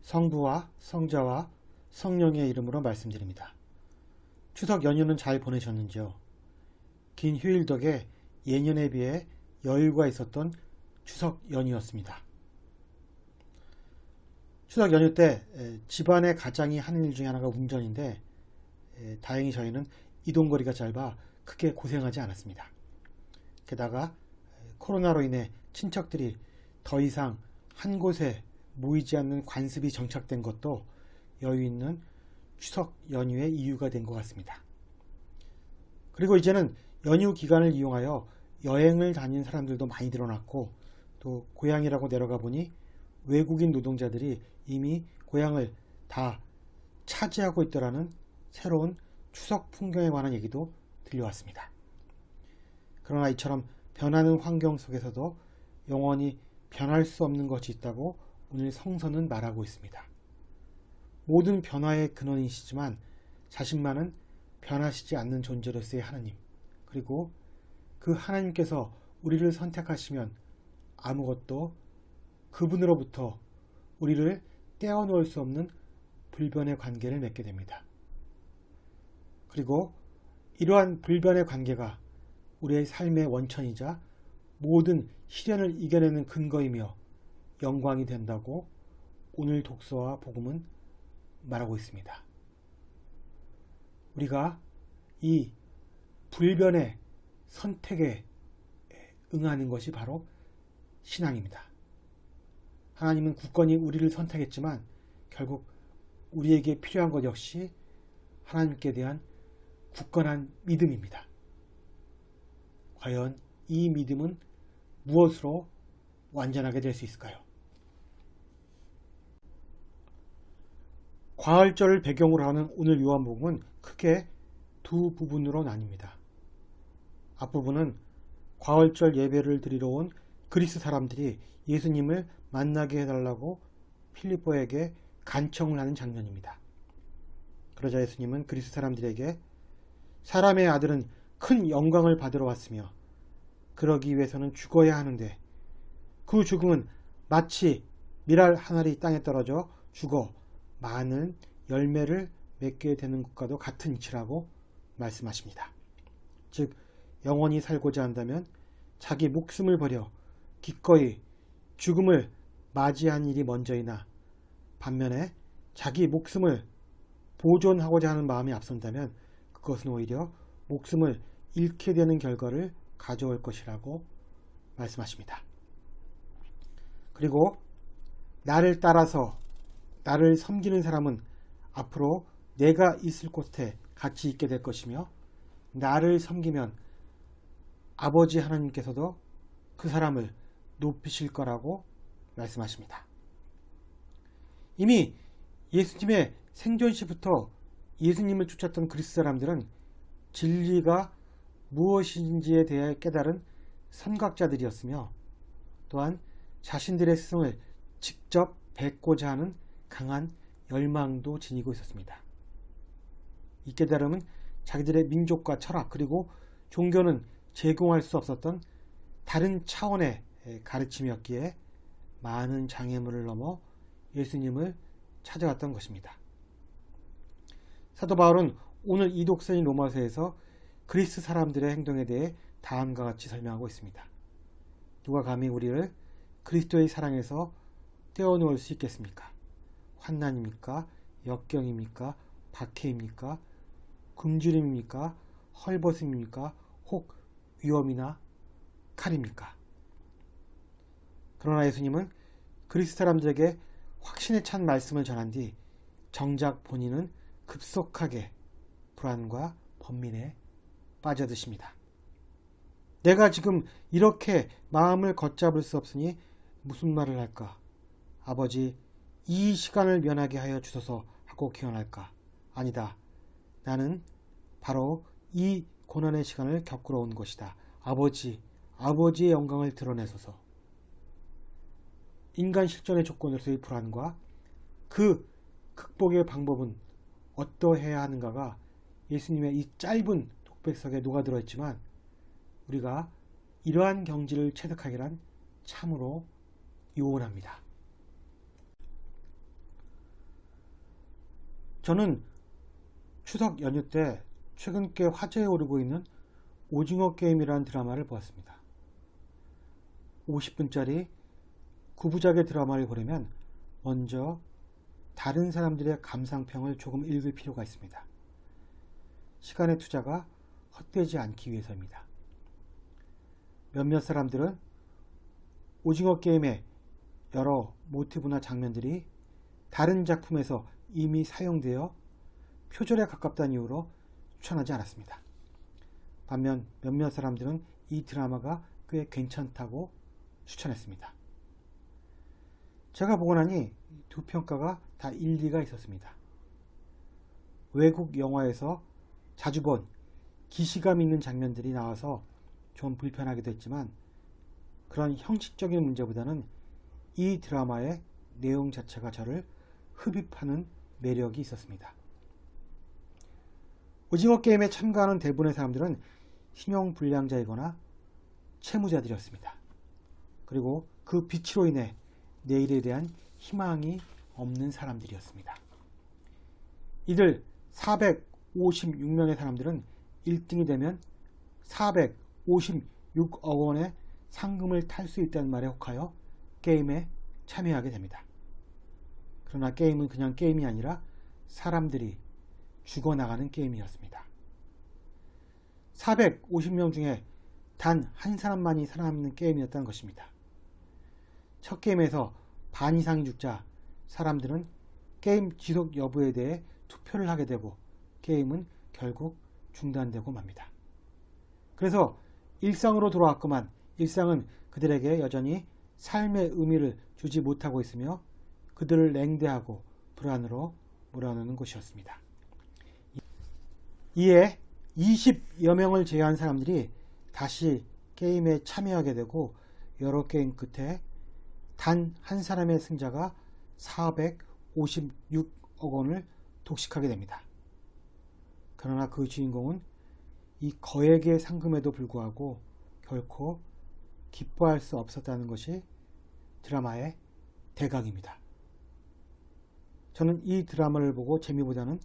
성부와 성자와 성령의 이름으로 말씀드립니다. 추석 연휴는 잘 보내셨는지요? 긴 휴일 덕에 예년에 비해 여유가 있었던 추석 연휴였습니다. 추석 연휴 때 집안의 가장이 하는 일 중에 하나가 운전인데 다행히 저희는 이동거리가 짧아 크게 고생하지 않았습니다. 게다가 코로나로 인해 친척들이 더 이상 한 곳에 모이지 않는 관습이 정착된 것도 여유 있는 추석 연휴의 이유가 된 것 같습니다. 그리고 이제는 연휴 기간을 이용하여 여행을 다닌 사람들도 많이 늘어났고, 또 고향이라고 내려가 보니 외국인 노동자들이 이미 고향을 다 차지하고 있더라는 새로운 추석 풍경에 관한 얘기도 들려왔습니다. 그러나 이처럼 변하는 환경 속에서도 영원히 변할 수 없는 것이 있다고 오늘 성서는 말하고 있습니다. 모든 변화의 근원이시지만 자신만은 변하시지 않는 존재로서의 하나님, 그리고 그 하나님께서 우리를 선택하시면 아무것도 그분으로부터 우리를 떼어놓을 수 없는 불변의 관계를 맺게 됩니다. 그리고 이러한 불변의 관계가 우리의 삶의 원천이자 모든 시련을 이겨내는 근거이며 영광이 된다고 오늘 독서와 복음은 말하고 있습니다. 우리가 이 불변의 선택에 응하는 것이 바로 신앙입니다. 하나님은 굳건히 우리를 선택했지만 결국 우리에게 필요한 것 역시 하나님께 대한 굳건한 믿음입니다. 과연 이 믿음은 무엇으로 완전하게 될 수 있을까요? 과할절을 배경으로 하는 오늘 요한복음은 크게 두 부분으로 나뉩니다. 앞부분은 과할절 예배를 드리러 온 그리스 사람들이 예수님을 만나게 해달라고 필리포에게 간청을 하는 장면입니다. 그러자 예수님은 그리스 사람들에게 사람의 아들은 큰 영광을 받으러 왔으며 그러기 위해서는 죽어야 하는데 그 죽음은 마치 밀알 한 알이 땅에 떨어져 죽어 많은 열매를 맺게 되는 것과도 같은 이치라고 말씀하십니다. 즉 영원히 살고자 한다면 자기 목숨을 버려 기꺼이 죽음을 맞이한 일이 먼저이나 반면에 자기 목숨을 보존하고자 하는 마음이 앞선다면 그것은 오히려 목숨을 잃게 되는 결과를 가져올 것이라고 말씀하십니다. 그리고 나를 따라서 나를 섬기는 사람은 앞으로 내가 있을 곳에 같이 있게 될 것이며 나를 섬기면 아버지 하나님께서도 그 사람을 높이실 거라고 말씀하십니다. 이미 예수님의 생존 시부터 예수님을 쫓았던 그리스 사람들은 진리가 무엇인지에 대해 깨달은 선각자들이었으며 또한 자신들의 스승을 직접 뵙고자 하는 강한 열망도 지니고 있었습니다. 이 깨달음은 자기들의 민족과 철학 그리고 종교는 제공할 수 없었던 다른 차원의 가르침이었기에 많은 장애물을 넘어 예수님을 찾아갔던 것입니다. 사도 바울은 오늘 이 독서인 로마서에서 그리스 사람들의 행동에 대해 다음과 같이 설명하고 있습니다. 누가 감히 우리를 그리스도의 사랑에서 떼어놓을 수 있겠습니까? 환난입니까? 역경입니까? 박해입니까? 굶주림입니까? 헐벗음입니까? 혹 위험이나 칼입니까? 그러나 예수님은 그리스 사람들에게 확신에 찬 말씀을 전한 뒤 정작 본인은 급속하게 불안과 번민에 빠져드십니다. 내가 지금 이렇게 마음을 걷잡을 수 없으니 무슨 말을 할까? 아버지, 이 시간을 면하게 하여 주소서 하고 기원할까? 아니다. 나는 바로 이 고난의 시간을 겪으러 온 것이다. 아버지의 영광을 드러내소서. 인간 실존의 조건으로서의 불안과 그 극복의 방법은 어떠해야 하는가가 예수님의 이 짧은 독백석에 녹아들어 있지만 우리가 이러한 경지를 체득하기란 참으로 요원합니다. 저는 추석 연휴 때 최근 꽤 화제에 오르고 있는 오징어 게임이라는 드라마를 보았습니다. 50분짜리 9부작의 드라마를 보려면 먼저 다른 사람들의 감상평을 조금 읽을 필요가 있습니다. 시간의 투자가 헛되지 않기 위해서입니다. 몇몇 사람들은 오징어 게임의 여러 모티브나 장면들이 다른 작품에서 이미 사용되어 표절에 가깝다는 이유로 추천하지 않았습니다. 반면 몇몇 사람들은 이 드라마가 꽤 괜찮다고 추천했습니다. 제가 보고 나니 두 평가가 다 일리가 있었습니다. 외국 영화에서 자주 본 기시감 있는 장면들이 나와서 좀 불편하기도 했지만 그런 형식적인 문제보다는 이 드라마의 내용 자체가 저를 흡입하는 매력이 있었습니다. 오징어 게임에 참가하는 대부분의 사람들은 신용불량자이거나 채무자들이었습니다. 그리고 그 빛으로 인해 내일에 대한 희망이 없는 사람들이었습니다. 이들 456명의 사람들은 1등이 되면 456억 원의 상금을 탈 수 있다는 말에 혹하여 게임에 참여하게 됩니다. 그러나 게임은 그냥 게임이 아니라 사람들이 죽어나가는 게임이었습니다. 450명 중에 단 한 사람만이 살아남는 게임이었다는 것입니다. 첫 게임에서 반 이상이 죽자 사람들은 게임 지속 여부에 대해 투표를 하게 되고 게임은 결국 중단되고 맙니다. 그래서 일상으로 돌아왔건만 일상은 그들에게 여전히 삶의 의미를 주지 못하고 있으며 그들을 냉대하고 불안으로 몰아넣는 곳이었습니다. 이에 20여 명을 제외한 사람들이 다시 게임에 참여하게 되고 여러 게임 끝에 단 한 사람의 승자가 456억 원을 독식하게 됩니다. 그러나 그 주인공은 이 거액의 상금에도 불구하고 결코 기뻐할 수 없었다는 것이 드라마의 대각입니다. 저는 이 드라마를 보고 재미보다는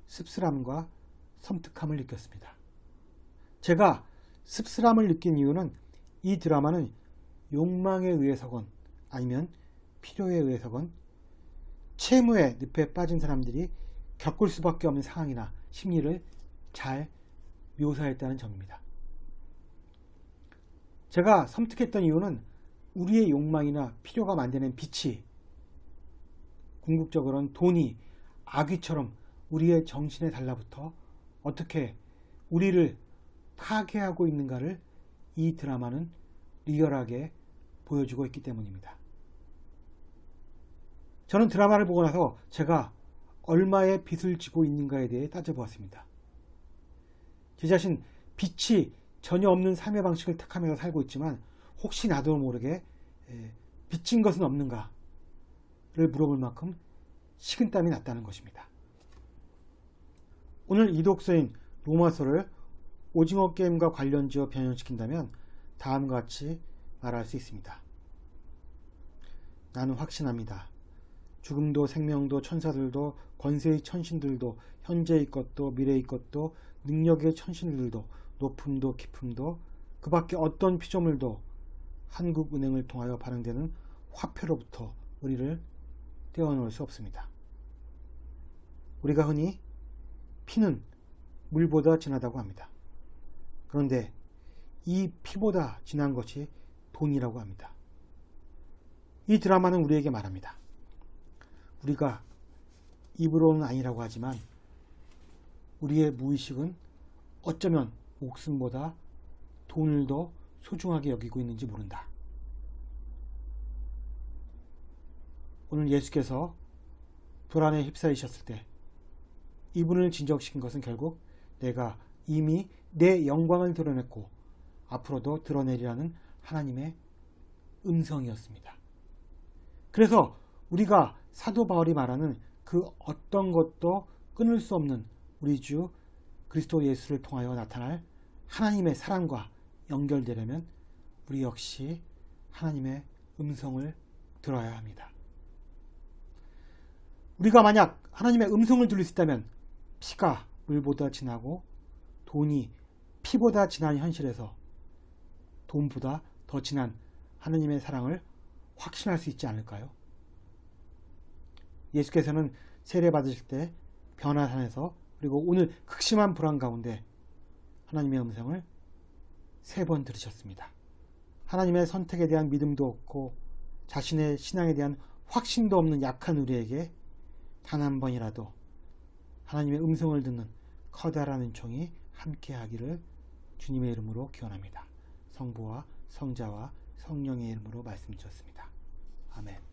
씁쓸함과 섬뜩함을 느꼈습니다. 제가 씁쓸함을 느낀 이유는 이 드라마는 욕망에 의해서건 아니면 필요에 의해서건 채무의 늪에 빠진 사람들이 겪을 수밖에 없는 상황이나 심리를 잘 묘사했다는 점입니다. 제가 섬뜩했던 이유는 우리의 욕망이나 필요가 만드는 빛이 궁극적으로는 돈이 아귀처럼 우리의 정신에 달라붙어 어떻게 우리를 파괴하고 있는가를 이 드라마는 리얼하게 보여주고 있기 때문입니다. 저는 드라마를 보고 나서 제가 얼마의 빚을 지고 있는가에 대해 따져보았습니다. 제 자신 빚이 전혀 없는 삶의 방식을 택하면서 살고 있지만 혹시 나도 모르게 빚진 것은 없는가를 물어볼 만큼 식은땀이 났다는 것입니다. 오늘 이 독서인 로마서를 오징어 게임과 관련지어 변형시킨다면 다음과 같이 말할 수 있습니다. 나는 확신합니다. 죽음도 생명도 천사들도 권세의 천신들도 현재의 것도 미래의 것도 능력의 천신들도 높음도 깊음도 그 밖에 어떤 피조물도 한국은행을 통하여 발행되는 화폐로부터 우리를 떼어놓을 수 없습니다. 우리가 흔히 피는 물보다 진하다고 합니다. 그런데 이 피보다 진한 것이 돈이라고 합니다. 이 드라마는 우리에게 말합니다. 우리가 입으로는 아니라고 하지만 우리의 무의식은 어쩌면 목숨보다 돈을 더 소중하게 여기고 있는지 모른다. 오늘 예수께서 불안에 휩싸이셨을 때 이분을 진정시킨 것은 결국 내가 이미 내 영광을 드러냈고 앞으로도 드러내리라는 하나님의 음성이었습니다. 그래서 우리가 사도 바울이 말하는 그 어떤 것도 끊을 수 없는 우리 주 그리스도 예수를 통하여 나타날 하나님의 사랑과 연결되려면 우리 역시 하나님의 음성을 들어야 합니다. 우리가 만약 하나님의 음성을 들을 수 있다면 피가 물보다 진하고 돈이 피보다 진한 현실에서 돈보다 더 진한 하나님의 사랑을 확신할 수 있지 않을까요? 예수께서는 세례 받으실 때 변화산에서 그리고 오늘 극심한 불안 가운데 하나님의 음성을 3번 들으셨습니다. 하나님의 선택에 대한 믿음도 없고 자신의 신앙에 대한 확신도 없는 약한 우리에게 단 한 번이라도 하나님의 음성을 듣는 커다란 은총이 함께하기를 주님의 이름으로 기원합니다. 성부와 성자와 성령의 이름으로 말씀드렸습니다. 아멘.